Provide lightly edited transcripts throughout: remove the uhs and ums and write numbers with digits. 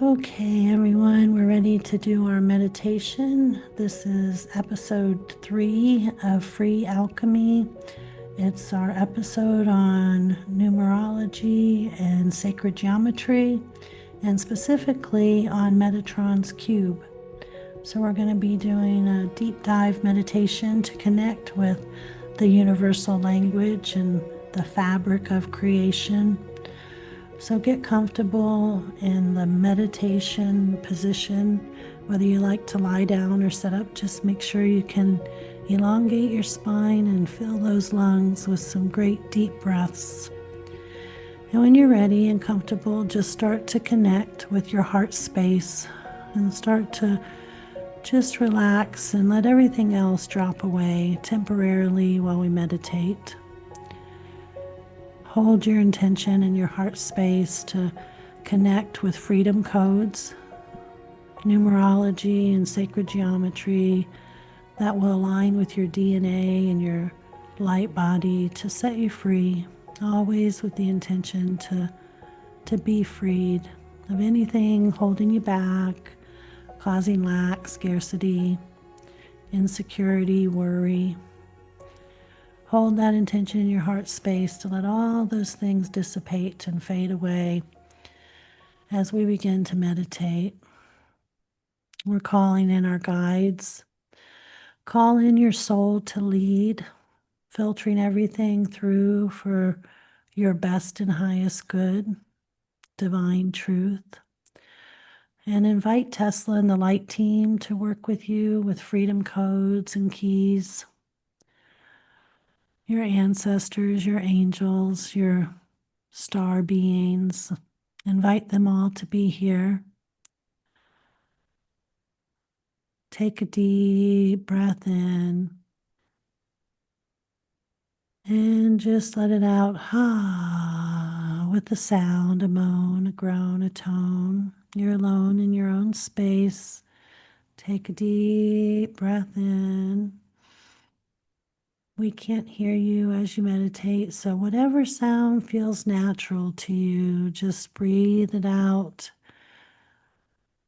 Okay, everyone, we're ready to do our meditation. This is episode 3 of Free Alchemy. It's our episode on numerology and sacred geometry, and specifically on Metatron's cube. So, we're going to be doing a deep dive meditation to connect with the universal language and the fabric of creation. So get comfortable in the meditation position, whether you like to lie down or sit up. Just make sure you can elongate your spine and fill those lungs with some great deep breaths. And when you're ready and comfortable, just start to connect with your heart space and start to just relax and let everything else drop away temporarily while we meditate. Hold your intention in your heart space to connect with freedom codes, numerology, and sacred geometry that will align with your DNA and your light body to set you free, always with the intention to be freed of anything holding you back, causing lack, scarcity, insecurity, worry. Hold that intention in your heart space to let all those things dissipate and fade away as we begin to meditate. We're calling in our guides. Call in your soul to lead, filtering everything through for your best and highest good, divine truth. And invite Tesla and the light team to work with you with freedom codes and keys. Your ancestors, your angels, your star beings. Invite them all to be here. Take a deep breath in and just let it out with a sound, a moan, a groan, a tone. You're alone in your own space. Take a deep breath in. We can't hear you as you meditate, so whatever sound feels natural to you, just breathe it out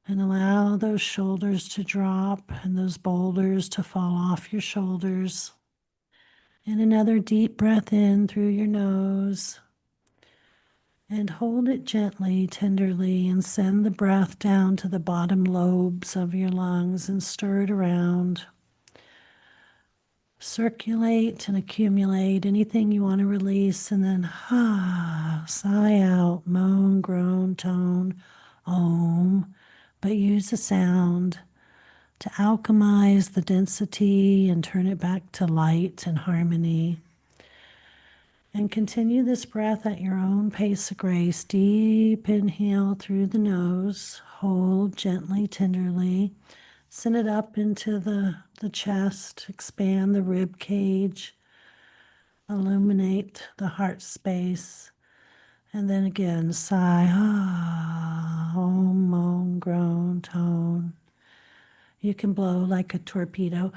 and allow those shoulders to drop and those boulders to fall off your shoulders. And another deep breath in through your nose and hold it gently, tenderly, and send the breath down to the bottom lobes of your lungs and stir it around. Circulate and accumulate anything you want to release, and then sigh out, moan, groan, tone, om, but use a sound to alchemize the density and turn it back to light and harmony. And continue this breath at your own pace of grace. Deep inhale through the nose, hold gently, tenderly. Send it up into the chest, expand the rib cage, illuminate the heart space, and then again sigh, om, moan, groan, tone. You can blow like a torpedo,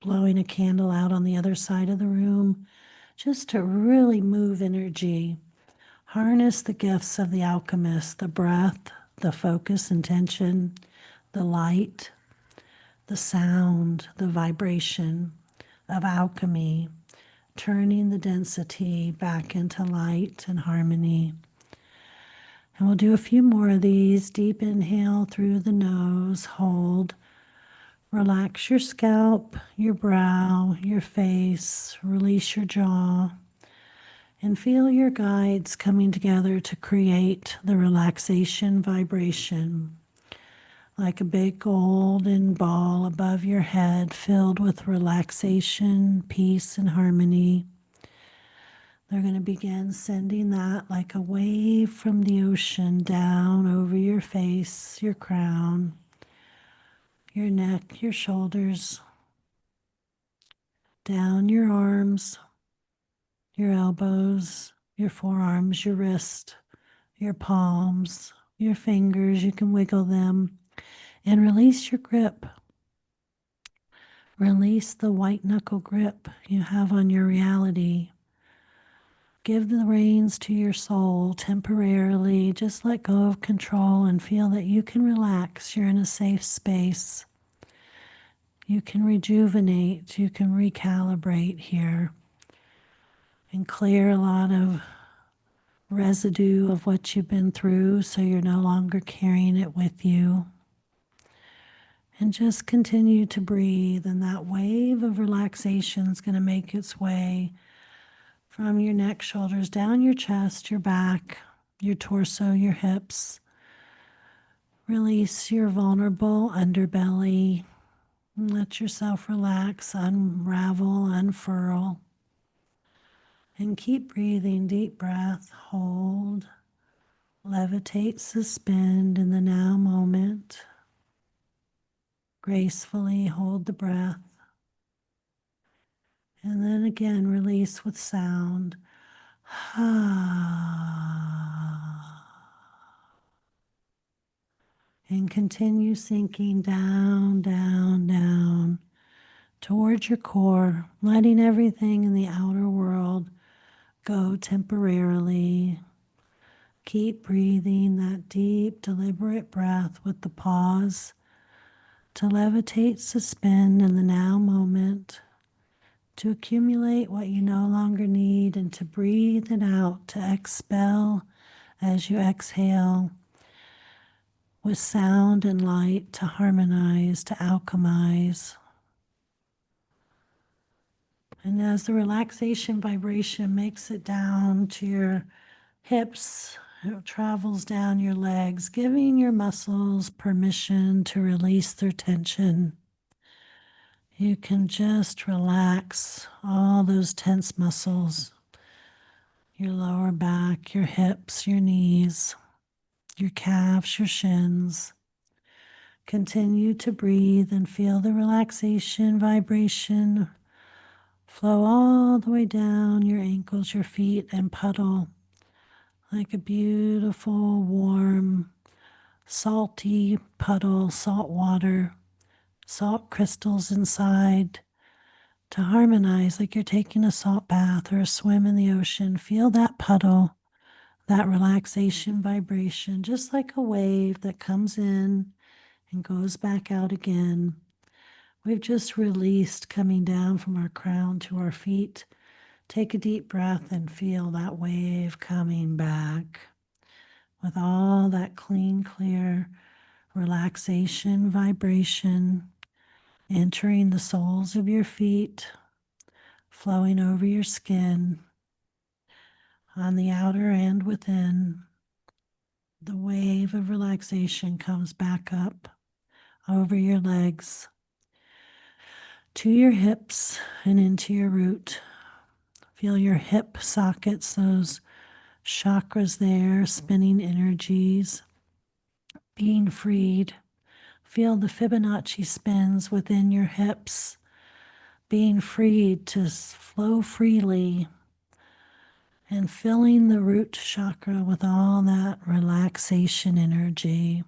blowing a candle out on the other side of the room, just to really move energy. Harness the gifts of the alchemist, the breath, the focus, intention, the light, the sound, the vibration of alchemy, turning the density back into light and harmony. And we'll do a few more of these. Deep inhale through the nose, hold. Relax your scalp, your brow, your face, release your jaw, and feel your guides coming together to create the relaxation vibration. Like a big golden ball above your head filled with relaxation, peace, and harmony. They're going to begin sending that like a wave from the ocean down over your face, your crown, your neck, your shoulders, down your arms, your elbows, your forearms, your wrist, your palms, your fingers. You can wiggle them and release your grip. Release the white knuckle grip you have on your reality. Give the reins to your soul temporarily. Just let go of control and feel that you can relax. You're in a safe space. You can rejuvenate. You can recalibrate here and clear a lot of residue of what you've been through so you're no longer carrying it with you. And just continue to breathe, and that wave of relaxation is going to make its way from your neck, shoulders, down your chest, your back, your torso, your hips. Release your vulnerable underbelly. Let yourself relax, unravel, unfurl. And keep breathing. Deep breath. Hold. Levitate, suspend in the now moment. Gracefully hold the breath. And then again, release with sound. And continue sinking down, down, down towards your core, letting everything in the outer world go temporarily. Keep breathing that deep, deliberate breath with the pause to levitate, suspend in the now moment, to accumulate what you no longer need, and to breathe it out, to expel as you exhale with sound and light, to harmonize, to alchemize. And as the relaxation vibration makes it down to your hips, it travels down your legs, giving your muscles permission to release their tension. You can just relax all those tense muscles, your lower back, your hips, your knees, your calves, your shins. Continue to breathe and feel the relaxation vibration flow all the way down your ankles, your feet, and puddle like a beautiful, warm, salty puddle, salt water, salt crystals inside to harmonize like you're taking a salt bath or a swim in the ocean. Feel that puddle, that relaxation vibration, just like a wave that comes in and goes back out again. We've just released coming down from our crown to our feet. Take a deep breath and feel that wave coming back with all that clean, clear relaxation vibration entering the soles of your feet, flowing over your skin on the outer and within. The wave of relaxation comes back up over your legs to your hips and into your root. Feel your hip sockets, those chakras there, spinning energies, being freed. Feel the Fibonacci spins within your hips, being freed to flow freely and filling the root chakra with all that relaxation energy.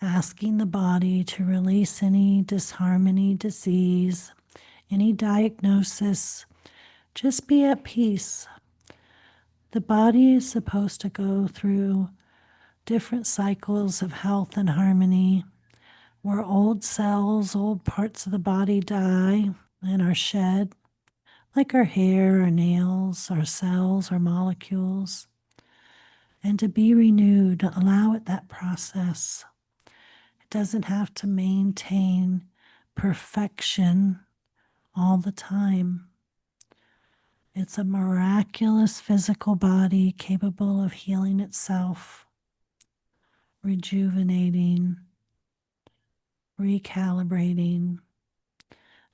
Asking the body to release any disharmony, disease, any diagnosis. Just be at peace. The body is supposed to go through different cycles of health and harmony, where old cells, old parts of the body die and are shed, like our hair, our nails, our cells, our molecules, and to be renewed. Allow it that process. It doesn't have to maintain perfection all the time. It's a miraculous physical body capable of healing itself, rejuvenating, recalibrating.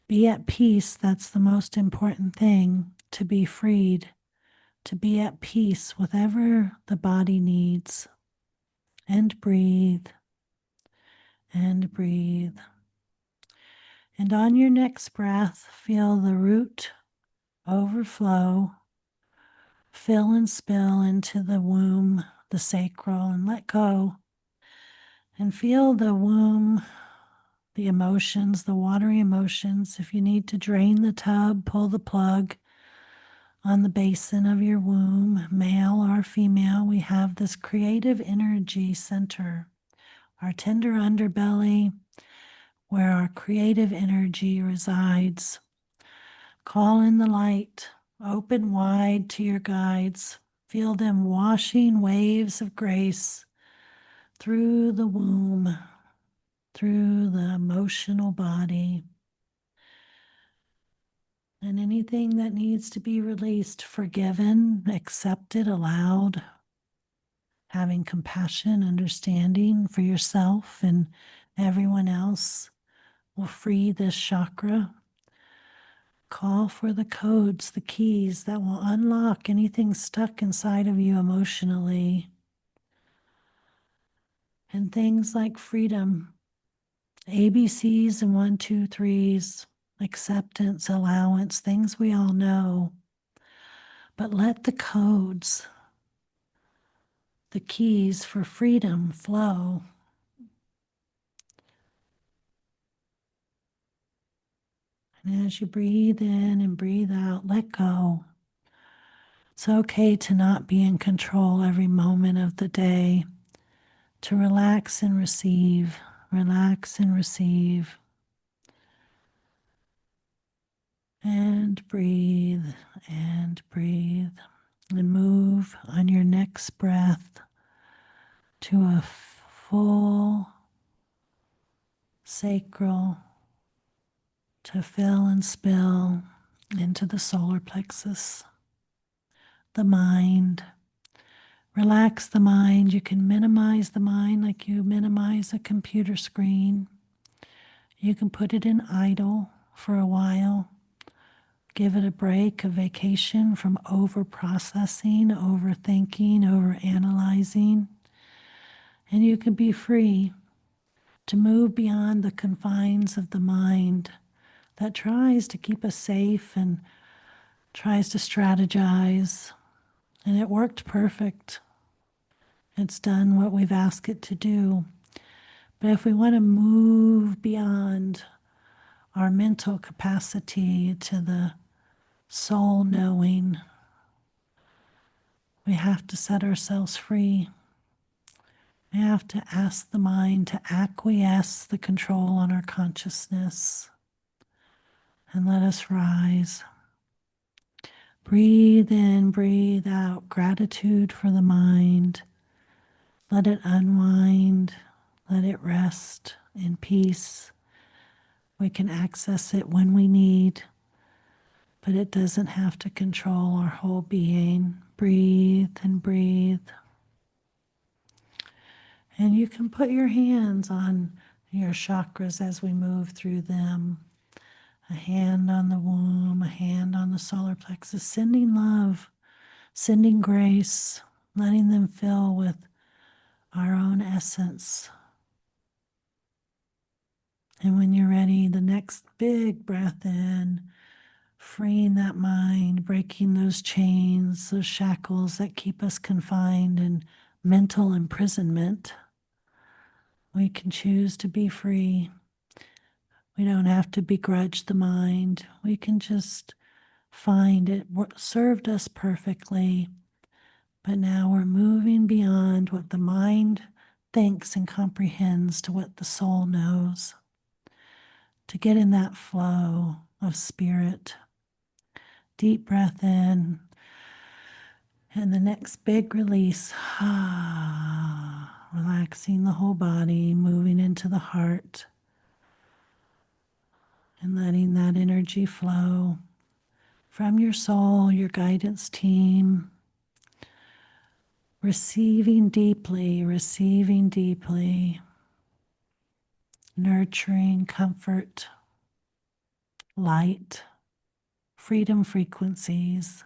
Be at peace. That's the most important thing, to be freed, to be at peace with whatever the body needs. And breathe, and breathe. And on your next breath, feel the root overflow, fill and spill into the womb, the sacral, and let go. And feel the womb, the emotions, the watery emotions. If you need to drain the tub, pull the plug. On the basin of your womb, male or female, we have this creative energy center, our tender underbelly, where our creative energy resides. Call in the light, open wide to your guides. Feel them washing waves of grace through the womb, through the emotional body, and anything that needs to be released, forgiven, accepted, allowed, having compassion, understanding for yourself and everyone else will free this chakra. Call for the codes, the keys that will unlock anything stuck inside of you emotionally. And things like freedom, ABCs and 1, 2, 3s, acceptance, allowance, things we all know. But let the codes, the keys for freedom flow. And as you breathe in and breathe out, let go. It's okay to not be in control every moment of the day, to relax and receive, relax and receive. And breathe and breathe. And move on your next breath to a full sacral, to fill and spill into the solar plexus, the mind. Relax the mind. You can minimize the mind like you minimize a computer screen. You can put it in idle for a while. Give it a break, a vacation from over processing, overthinking, over analyzing. And you can be free to move beyond the confines of the mind that tries to keep us safe and tries to strategize. And it worked perfect. It's done what we've asked it to do. But if we want to move beyond our mental capacity to the soul knowing, we have to set ourselves free. We have to ask the mind to acquiesce the control on our consciousness and let us rise. Breathe in, breathe out, gratitude for the mind. Let it unwind, let it rest in peace. We can access it when we need, but it doesn't have to control our whole being. Breathe and breathe. And you can put your hands on your chakras as we move through them. A hand on the womb, a hand on the solar plexus, sending love, sending grace, letting them fill with our own essence. And when you're ready, the next big breath in, freeing that mind, breaking those chains, those shackles that keep us confined in mental imprisonment. We can choose to be free. We don't have to begrudge the mind. We can just find it served us perfectly. But now we're moving beyond what the mind thinks and comprehends to what the soul knows, to get in that flow of spirit. Deep breath in, and the next big release. Relaxing the whole body, moving into the heart, and letting that energy flow from your soul, your guidance team. Receiving deeply, nurturing, comfort, light, freedom frequencies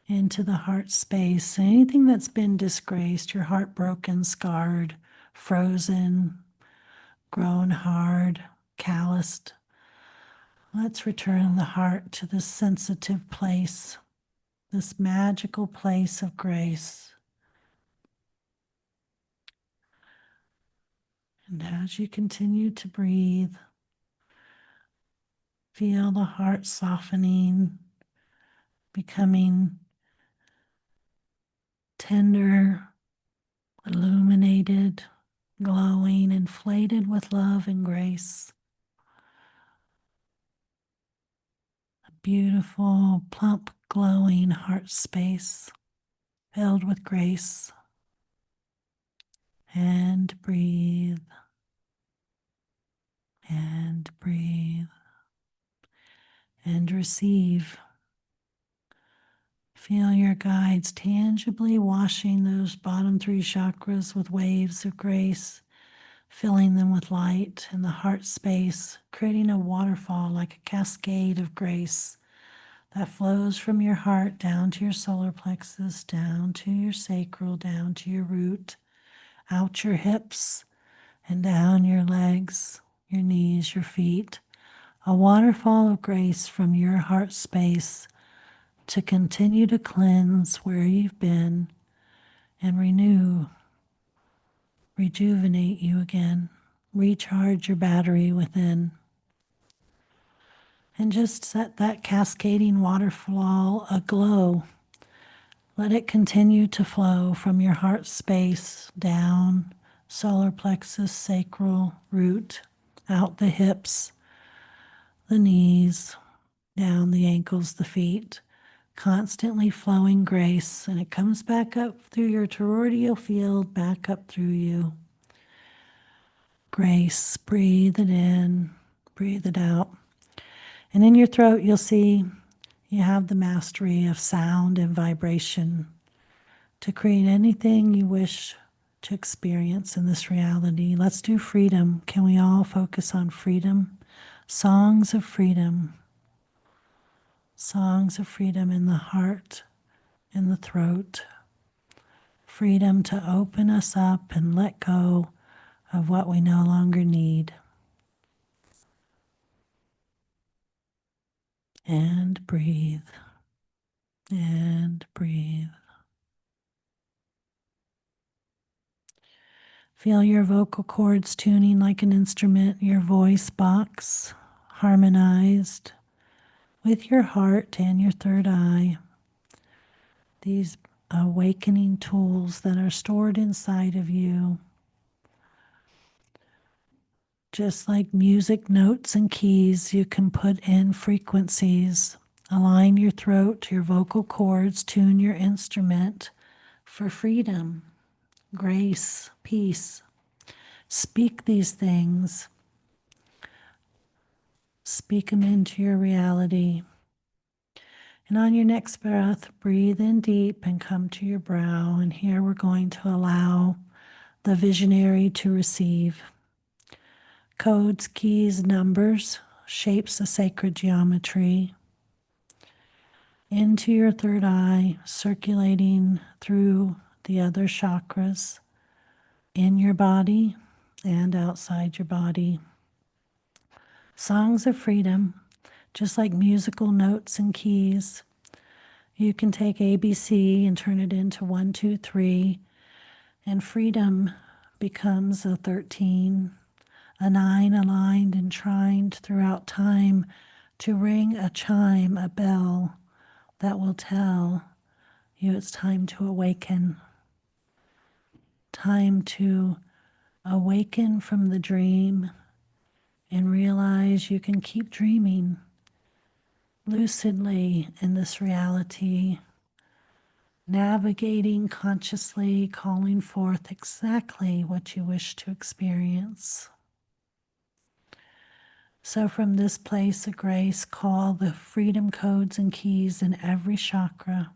into the heart space. Anything that's been disgraced, your heart broken, scarred, frozen, grown hard, calloused. Let's return the heart to this sensitive place, this magical place of grace. And as you continue to breathe, feel the heart softening, becoming tender, illuminated, glowing, inflated with love and grace. A beautiful, plump, glowing heart space filled with grace. And breathe, and breathe, and receive. Feel your guides tangibly washing those bottom three chakras with waves of grace, filling them with light in the heart space, creating a waterfall like a cascade of grace that flows from your heart down to your solar plexus, down to your sacral, down to your root, out your hips, and down your legs, your knees, your feet. A waterfall of grace from your heart space to continue to cleanse where you've been and renew, rejuvenate you again, recharge your battery within. And just set that cascading waterfall aglow. Let it continue to flow from your heart space down, solar plexus, sacral, root, out the hips, the knees, down the ankles, the feet, constantly flowing grace, and it comes back up through your toroidal field, back up through you. Grace, breathe it in, breathe it out. And in your throat, you'll see you have the mastery of sound and vibration to create anything you wish to experience in this reality. Let's do freedom. Can we all focus on freedom? Songs of freedom. Songs of freedom in the heart, in the throat. Freedom to open us up and let go of what we no longer need. And breathe. And breathe. Feel your vocal cords tuning like an instrument, your voice box harmonized with your heart and your third eye. These awakening tools that are stored inside of you. Just like music notes and keys, you can put in frequencies. Align your throat, your vocal cords, tune your instrument for freedom, grace, peace. Speak these things. Speak them into your reality. And on your next breath, breathe in deep and come to your brow. And here we're going to allow the visionary to receive. Codes, keys, numbers, shapes of sacred geometry into your third eye, circulating through the other chakras in your body and outside your body. Songs of freedom, just like musical notes and keys. You can take ABC and turn it into 1, 2, 3, and freedom becomes a 13, a 9 aligned and trined throughout time to ring a chime, a bell that will tell you it's time to awaken. Time to awaken from the dream and realize you can keep dreaming lucidly in this reality, navigating consciously, calling forth exactly what you wish to experience. So from this place of grace, call the freedom codes and keys in every chakra,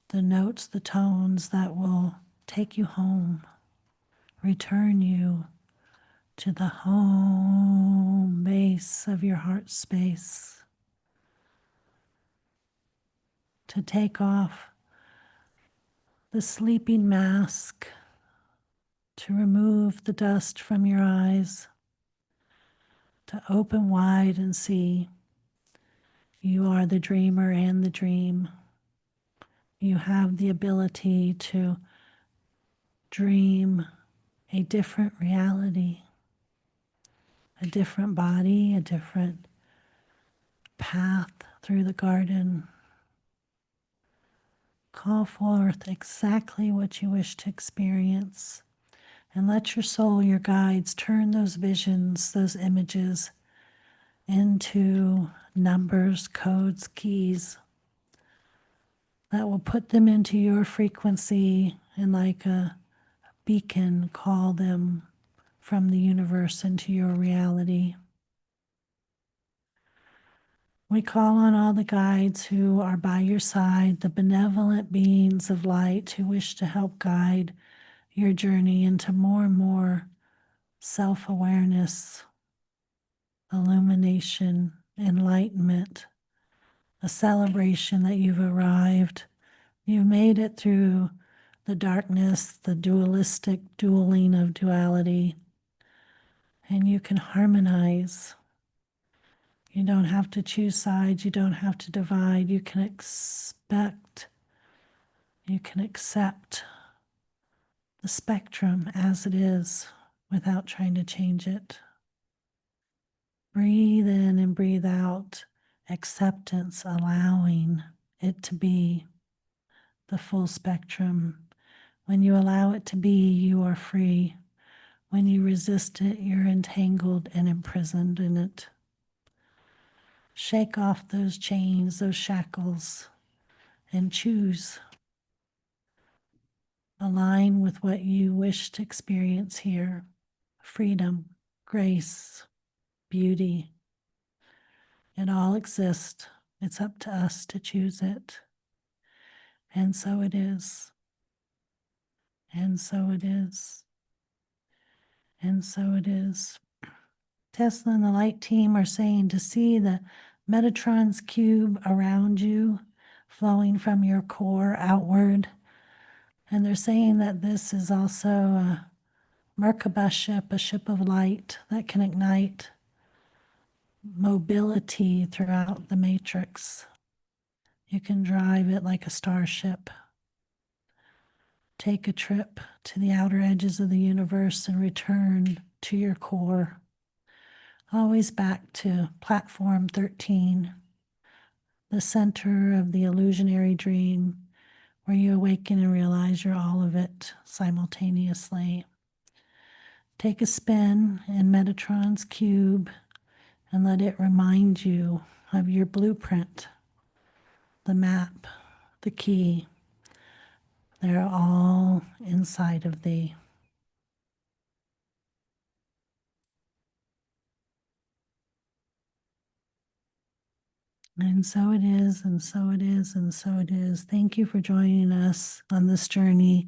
the notes, the tones that will take you home, return you to the home base of your heart space, to take off the sleeping mask, to remove the dust from your eyes, to open wide and see you are the dreamer and the dream. You have the ability to dream a different reality, a different body, a different path through the garden. call forth exactly what you wish to experience. And let your soul, your guides, turn those visions, those images into numbers, codes, keys that will put them into your frequency and, like a beacon, call them from the universe into your reality. We call on all the guides who are by your side, the benevolent beings of light who wish to help guide your journey into more and more self-awareness, illumination, enlightenment, a celebration that you've arrived. You've made it through the darkness, the dualistic dueling of duality, and you can harmonize. You don't have to choose sides. You don't have to divide. You can expect, you can accept the spectrum as it is without trying to change it. Breathe in and breathe out. Acceptance, allowing it to be the full spectrum. When you allow it to be, you are free. When you resist it, you're entangled and imprisoned in it. Shake off those chains, those shackles, and choose. Align with what you wish to experience here. Freedom, grace, beauty. It all exists. It's up to us to choose it. And so it is. And so it is. And so it is. Tesla and the light team are saying to see the Metatron's cube around you, flowing from your core outward. And they're saying that this is also a Merkaba ship, a ship of light that can ignite mobility throughout the matrix. You can drive it like a starship. Take a trip to the outer edges of the universe and return to your core. Always back to platform 13, the center of the illusionary dream, where you awaken and realize you're all of it simultaneously. Take a spin in Metatron's cube and let it remind you of your blueprint, the map, the key. They're all inside of thee. And so it is, and so it is, and so it is. Thank you for joining us on this journey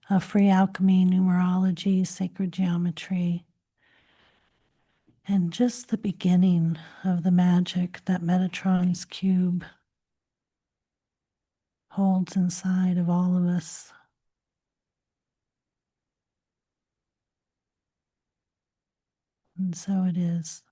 of free alchemy, numerology, sacred geometry, and just the beginning of the magic that Metatron's cube holds inside of all of us. And so it is.